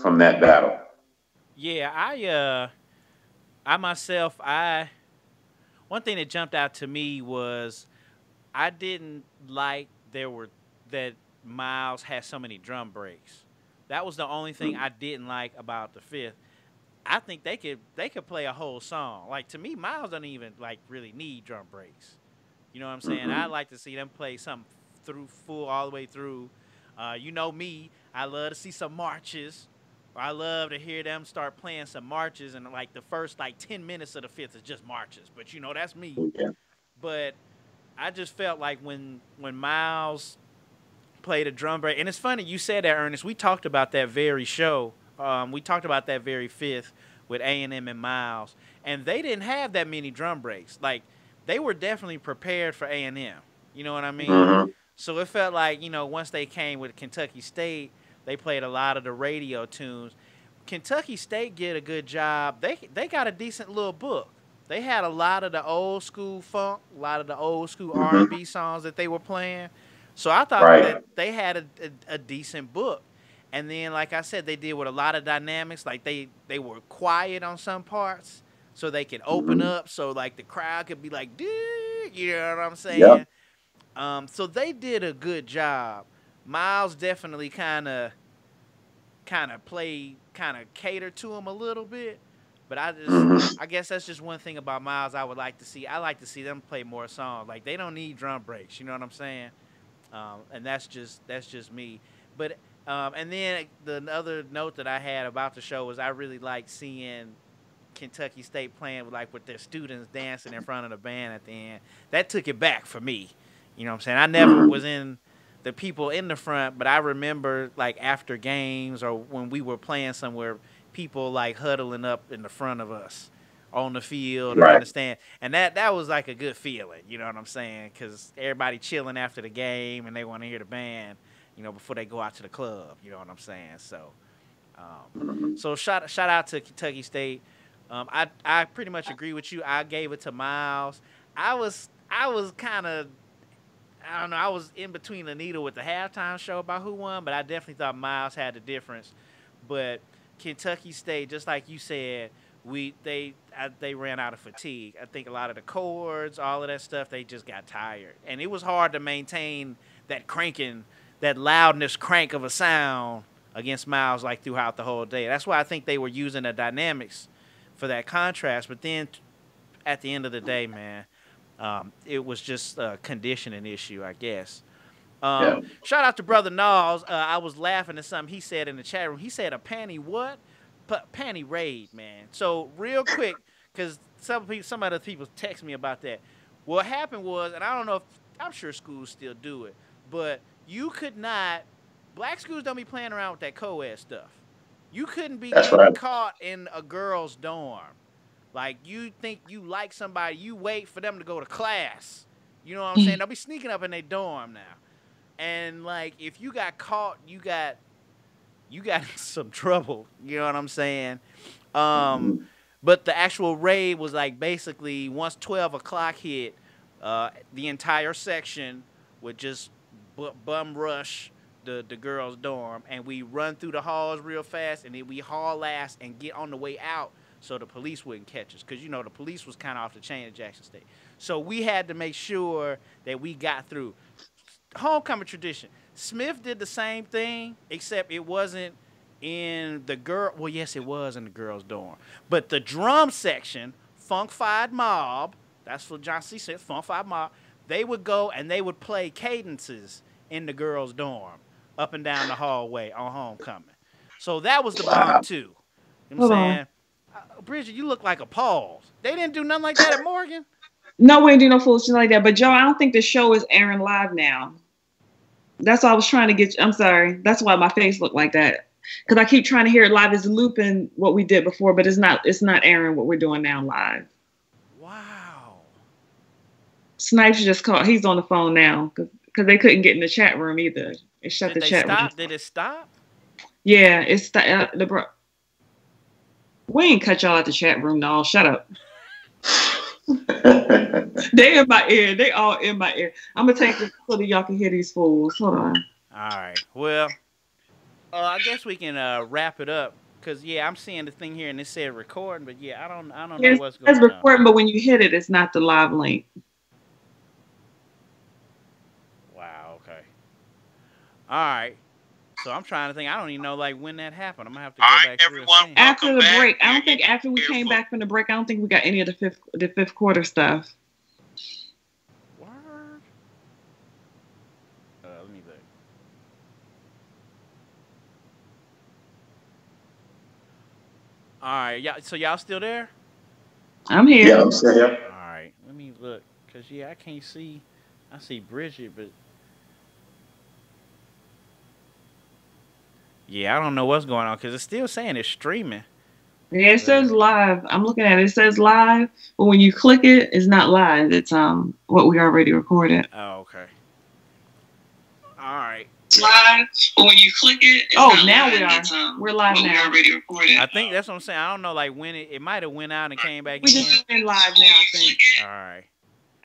from that battle? Yeah, I myself, one thing that jumped out to me was I didn't like that Miles had so many drum breaks. That was the only thing I didn't like about the fifth. I think they could play a whole song. Like to me, Miles don't even like really need drum breaks. You know what I'm saying? Mm-hmm. I'd like to see them play something through full all the way through. You know me, I love to see some marches. I love to hear them start playing some marches, and like the first like 10 minutes of the fifth is just marches. But you know that's me. Yeah. But I just felt like when Miles played a drum break, and it's funny you said that, Ernest. We talked about that very show. We talked about that very fifth with A&M and Miles, and they didn't have that many drum breaks. Like they were definitely prepared for A&M. You know what I mean? Mm-hmm. So it felt like once they came with Kentucky State, they played a lot of the radio tunes. Kentucky State did a good job. They got a decent little book. They had a lot of the old school funk, a lot of the old school Mm-hmm. R&B songs that they were playing. So I thought Right. that they had a decent book. And then, like I said, they did with a lot of dynamics. Like they were quiet on some parts, so they could open Mm-hmm. up, so like the crowd could be like, "Dude," you know what I'm Yep. saying? So they did a good job. Miles definitely kind of cater to him a little bit. But Mm-hmm. I guess that's just one thing about Miles I would like to see. I like to see them play more songs. Like they don't need drum breaks. You know what I'm saying? And that's just me. But and then the other note that I had about the show was I really like seeing Kentucky State playing with their students dancing in front of the band at the end. That took it back for me. You know what I'm saying? I never Mm-hmm. was in the people in the front, but I remember like after games or when we were playing somewhere, people like huddling up in the front of us on the field or in Right. the stand, and that was like a good feeling. You know what I'm saying? Because everybody chilling after the game and they want to hear the band, before they go out to the club. You know what I'm saying? So, Mm-hmm. so shout out to Kentucky State. I pretty much agree with you. I gave it to Miles. I was kind of, I don't know. I was in between the needle with the halftime show about who won, but I definitely thought Miles had the difference. But Kentucky State, just like you said, they ran out of fatigue. I think a lot of the chords, all of that stuff, they just got tired, and it was hard to maintain that loudness crank of a sound against Miles like throughout the whole day. That's why I think they were using the dynamics for that contrast. But then at the end of the day, man, it was just a conditioning issue, I guess. Yeah. Shout out to brother Nalls. I was laughing at something he said in the chat room. He said a panty what? Panty Raid, man. So real quick, because some other people text me about that. What happened was, and I don't know if I'm sure schools still do it, but you could not. Black schools don't be playing around with that co-ed stuff. You couldn't be That's getting right. caught in a girl's dorm. Like you think you like somebody, you wait for them to go to class. You know what I'm saying? They'll be sneaking up in their dorm now. And like if you got caught, you got some trouble. You know what I'm saying? Um, Mm-hmm. but the actual raid was like basically once 12 o'clock hit, the entire section would just bum rush the girls' dorm, and we run through the halls real fast, and then we haul ass and get on the way out so the police wouldn't catch us, because the police was kind of off the chain at Jackson State. So we had to make sure that we got through. Homecoming tradition. Smith did the same thing, except it wasn't in the girl. Well, yes, it was in the girls' dorm, but the drum section, Funkified Mob. That's what John C. said. Funkified Mob. They would go and they would play cadences in the girls' dorm, up and down the hallway on homecoming. So that was the bomb Wow. too. You know what I'm Hold on. saying? Bridget, you look like a pause. They didn't do nothing like that at Morgan. No, we ain't do no foolishness like that. But Joe, I don't think the show is airing live now. That's why I was trying to get. I'm sorry. That's why my face looked like that. Because I keep trying to hear it live. It's looping what we did before, but it's not. It's not airing what we're doing now live. Wow. Snipes just called. He's on the phone now because they couldn't get in the chat room either. It shut Did the they chat room. stop? Did it stop? Yeah, it's the bro. We ain't cut y'all out the chat room, no. Shut up. They in my ear. They all in my ear. I'm gonna take this so that y'all can hear these fools. Hold on. All right. Well, I guess we can wrap it up. Cause yeah, I'm seeing the thing here and it said recording, but yeah, I don't know what's going It's on. recording, but when you hit it, it's not the live link. Wow. Okay. All right. So I'm trying to think. I don't even know like when that happened. I'm gonna have to go back through and see. After the break. I don't think after we came back from the break, I don't think we got any of the fifth quarter stuff. Word. Let me look. All right, y'all. So y'all still there? I'm here. Yeah, I'm still here. All right. Let me look, cause yeah, I can't see. I see Bridget, but yeah, I don't know what's going on, cause it's still saying it's streaming. Yeah, it says live. I'm looking at it. It says live, but when you click it, it's not live. It's what we already recorded. Oh, okay. All right. Live, but when you click it, it's not now live. We're live now. We already recorded. I think that's what I'm saying. I don't know, like when it might have went out and came back We in. just in live now. I think. All right.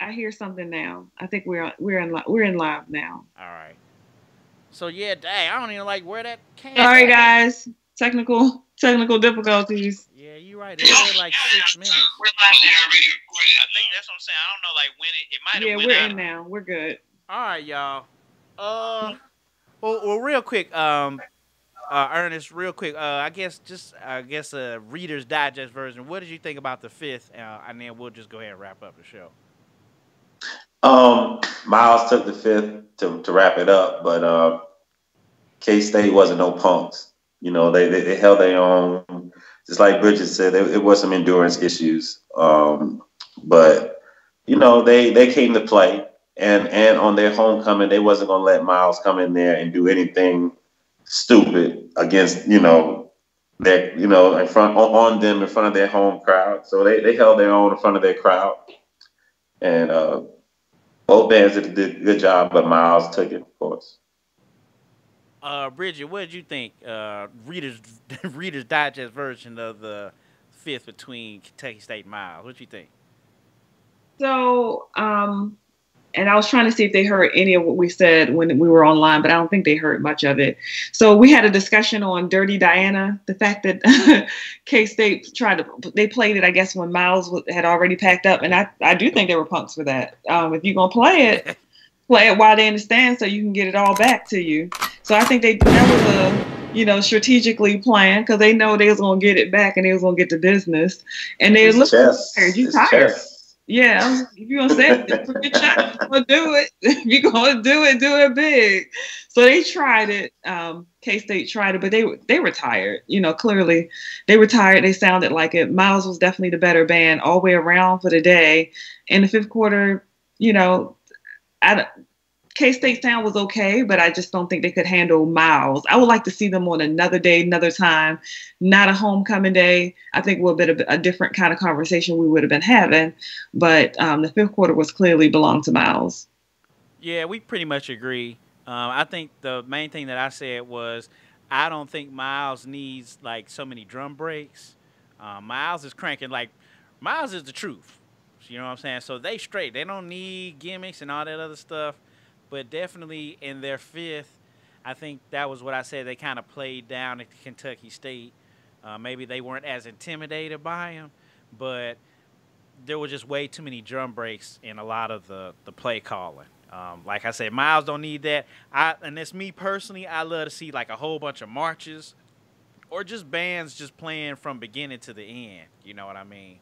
I hear something now. I think we're in live now. All right. So yeah, dang, I don't even like where that came. Sorry, guys. Technical difficulties. Yeah, you're right. It was like 6 minutes. We're live now. Already recorded. I think that's what I'm saying. I don't know, like when it might have Yeah, went we're out. in now. We're good. All right, y'all. Well, real quick, Ernest, real quick. I guess a Reader's Digest version. What did you think about the fifth? And then we'll just go ahead and wrap up the show. Miles took the fifth to wrap it up, but K-State wasn't no punks. You know, they held their own. Just like Bridget said, it was some endurance issues. But you know, they came to play. And on their homecoming, they wasn't gonna let Miles come in there and do anything stupid against in front of their home crowd. So they held their own in front of their crowd, and both bands did a good job, but Miles took it, of course. Bridget, what did you think? Reader's Digest version of the fifth between Kentucky State and Miles. What you think? So, and I was trying to see if they heard any of what we said when we were online, but I don't think they heard much of it. So we had a discussion on Dirty Diana, the fact that K-State they played it, I guess, when Miles had already packed up. And I do think they were punks for that. If you're going to play it while they understand so you can get it all back to you. So I think that was strategically planned because they know they was going to get it back and they was going to get the business. And they look tired. You tired. Yeah, if you're going to say it, good shot, you're going to do it. If you're going to do it big. So they tried it. K-State tried it, but they were tired. Clearly they were tired. They sounded like it. Miles was definitely the better band all the way around for the day. In the fifth quarter, K-State sound was okay, but I just don't think they could handle Miles. I would like to see them on another day, another time, not a homecoming day. I think would have been a different kind of conversation we would have been having. But the fifth quarter was clearly belonged to Miles. Yeah, we pretty much agree. I think the main thing that I said was I don't think Miles needs like so many drum breaks. Miles is cranking like Miles is the truth. You know what I'm saying? So they straight. They don't need gimmicks and all that other stuff. But definitely in their fifth, I think that was what I said. They kind of played down at Kentucky State. Maybe they weren't as intimidated by him, but there were just way too many drum breaks in a lot of the play calling. Like I said, Miles don't need that. And it's me personally. I love to see like a whole bunch of marches or just bands just playing from beginning to the end. You know what I mean?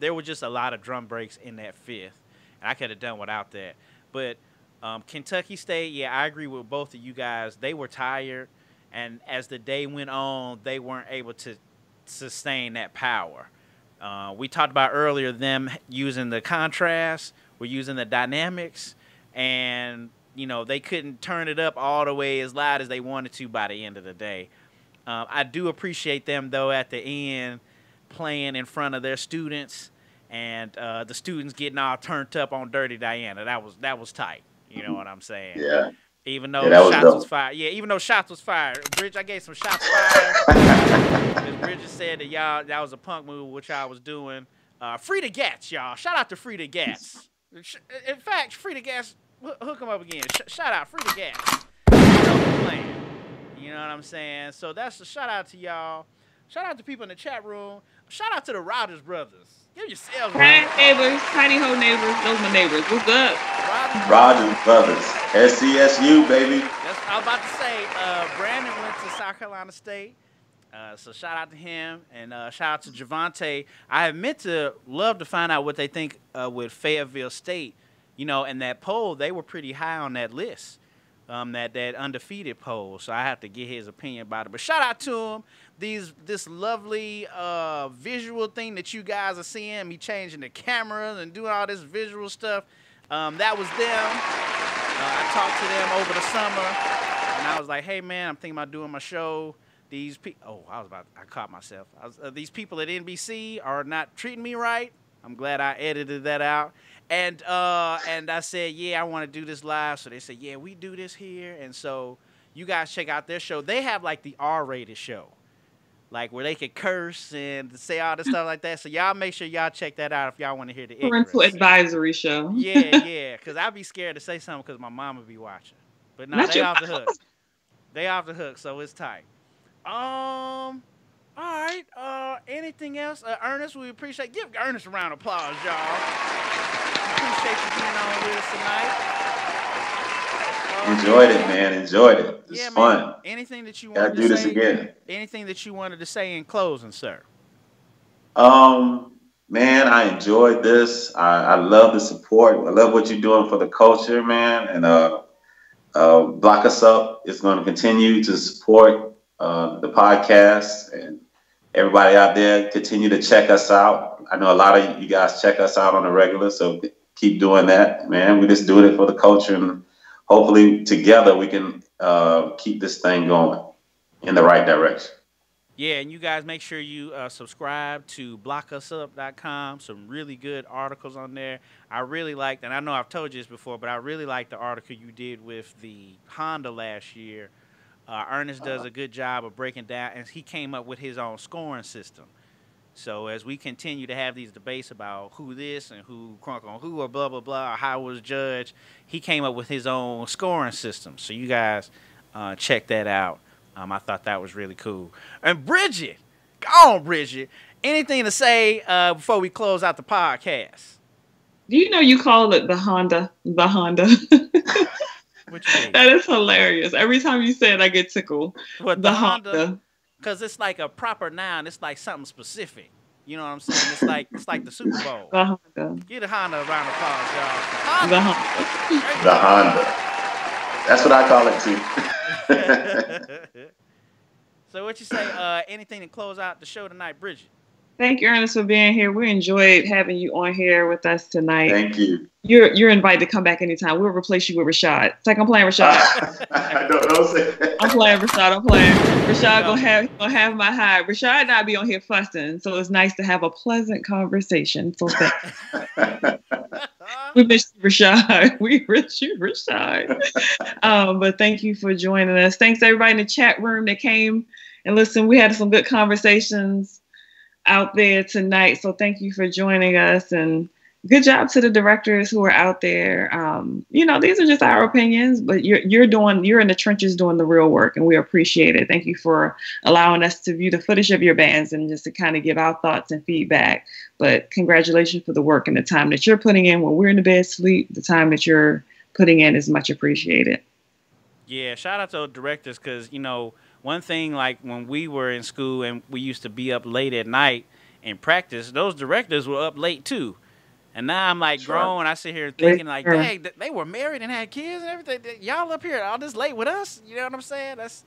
There were just a lot of drum breaks in that fifth, and I could have done without that. But Kentucky State, yeah, I agree with both of you guys. They were tired, and as the day went on, they weren't able to sustain that power. We talked about earlier them using the contrast, we're using the dynamics, and they couldn't turn it up all the way as loud as they wanted to by the end of the day. I do appreciate them though at the end playing in front of their students, and the students getting all turned up on Dirty Diana. That was tight. You know what I'm saying? Yeah. Even though shots was fired. Yeah, even though shots was fired. Bridge, I gave some shots fired. Because Bridget said that was a punk move, which I was doing. Free the Gats, y'all. Shout out to Free the Gats. In fact, Free the Gats, hook them up again. Shout out, Free the Gats. You know You know what I'm saying? So that's a shout out to y'all. Shout out to people in the chat room. Shout out to the Rogers brothers. Give yourselves Hi, neighbors. Tiny ho neighbors. Those are my neighbors. What's up? Rogers brothers. SCSU, baby. That's what I was about to say. Brandon went to South Carolina State. So shout out to him. And shout out to Javante. I have meant to love to find out what they think with Fayetteville State. You know, in that poll, they were pretty high on that list. That undefeated poll, so I have to get his opinion about it. But shout out to him. This lovely visual thing that you guys are seeing, me changing the cameras and doing all this visual stuff, that was them. I talked to them over the summer, and I was like, hey man, I'm thinking about doing my show. These people, I caught myself. These people at NBC are not treating me right. I'm glad I edited that out. And I said, yeah, I want to do this live. So they said, yeah, we do this here. And so you guys check out their show. They have like the R-rated show, like where they could curse and say all this stuff like that. So y'all make sure y'all check that out if y'all want to hear the parental advisory show. Yeah, because I'd be scared to say something because my mom would be watching. But no, they off the hook. They off the hook, so it's tight. All right. Anything else? Ernest, we appreciate. Give Ernest a round of applause, y'all. Appreciate you being on with us tonight. Enjoyed it, man. Enjoyed it. It's fun. Man. Anything that you wanted to say? Gotta do this again. Anything that you wanted to say in closing, sir? Man, I enjoyed this. I love the support. I love what you're doing for the culture, man. And Block Us Up is going to continue to support the podcast, and everybody out there continue to check us out. I know a lot of you guys check us out on a regular, so keep doing that, man. We just doing it for the culture, and hopefully together we can keep this thing going in the right direction. Yeah, and you guys make sure you subscribe to BlockUsUp.com. Some really good articles on there. I really liked, and I know I've told you this before, but I really liked the article you did with the Honda last year. Ernest does a good job of breaking down, and he came up with his own scoring system. So as we continue to have these debates about who this and who crunk on who or blah, blah, blah, or how it was judged, he came up with his own scoring system. So you guys check that out. I thought that was really cool. And Bridget, go on, Bridget. Anything to say before we close out the podcast? Do you know you call it the Honda? The Honda. What you mean? That is hilarious. Every time you say it, I get tickled. What, the Honda? Because it's like a proper noun. It's like something specific. You know what I'm saying? It's like the Super Bowl. The Honda. Give the Honda a round of applause, y'all. The Honda. The Honda. That's what I call it too. So what you say? Anything to close out the show tonight, Bridget? Thank you, Ernest, for being here. We enjoyed having you on here with us tonight. Thank you. You're invited to come back anytime. We'll replace you with Rashad. It's like I'm playing Rashad. Don't say that. I'm playing Rashad. I'm playing. Rashad gonna have my high. Rashad and I be on here fussing, so it's nice to have a pleasant conversation. So we miss you, Rashad. We miss you, Rashad. But thank you for joining us. Thanks to everybody in the chat room that came and listened. We had some good conversations out there tonight. So thank you for joining us, and good job to the directors who are out there. These are just our opinions, but you're in the trenches doing the real work, and we appreciate it. Thank you for allowing us to view the footage of your bands and just to kind of give our thoughts and feedback. But congratulations for the work and the time that you're putting in when we're in the bed sleep. The time that you're putting in is much appreciated. Yeah, shout out to the directors, because one thing, like when we were in school and we used to be up late at night in practice, those directors were up late too. And now I'm like grown. I sit here thinking like, dang, they were married and had kids and everything. Y'all up here all this late with us. You know what I'm saying? That's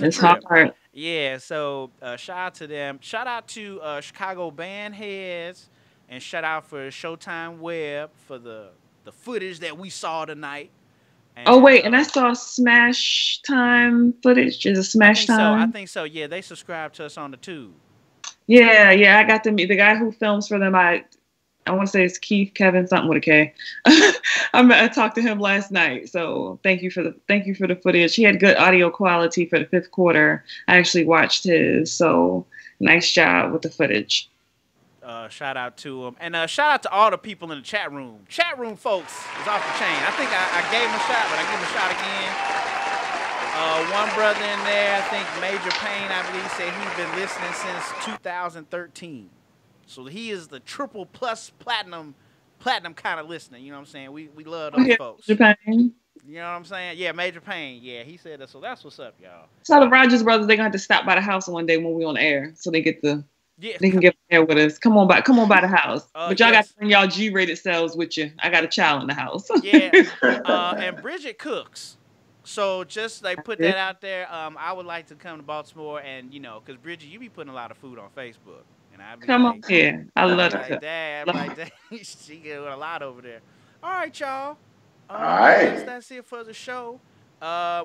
a trip. Hard. Yeah. So shout out to them. Shout out to Chicago band heads, and shout out for ShowTimeWeb for the footage that we saw tonight. And, and I saw Smash Time footage. Is it Smash Time? I think so. Yeah, they subscribed to us on the tube. Yeah. I got to meet the guy who films for them. I want to say it's Keith, Kevin, something with a K. I talked to him last night. So thank you for the footage. He had good audio quality for the 5th quarter. I actually watched his. So nice job with the footage. Shout out to him. And shout out to all the people in the chat room. Chat room folks is off the chain. I think I gave him a shot, but I give him a shot again. One brother in there, I think Major Payne, I believe, said he's been listening since 2013. So he is the triple plus platinum kind of listener. You know what I'm saying? We love those folks. Major Payne. You know what I'm saying? Yeah, Major Payne. Yeah, he said that. So that's what's up, y'all. Tell the Rogers brothers they're gonna have to stop by the house one day when we on air, so they get the they can get air with us. Come on by the house. But y'all got to bring y'all G-rated selves with you. I got a child in the house. Yeah. And Bridget cooks. So just like put that out there. I would like to come to Baltimore and because Bridget, you be putting a lot of food on Facebook. And I be come on here. I love that. That. She get a lot over there. All right, y'all. All right. That's it for the show.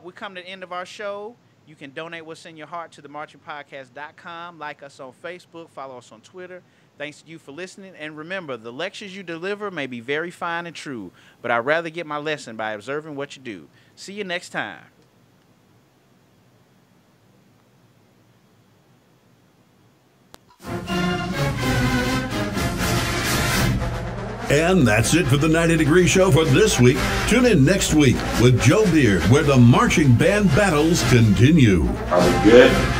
We come to the end of our show. You can donate what's in your heart to themarchingpodcast.com. Like us on Facebook. Follow us on Twitter. Thanks to you for listening. And remember, the lectures you deliver may be very fine and true, but I'd rather get my lesson by observing what you do. See you next time. And that's it for the 90 Degree Show for this week. Tune in next week with Joe Beard, where the marching band battles continue. Are we good?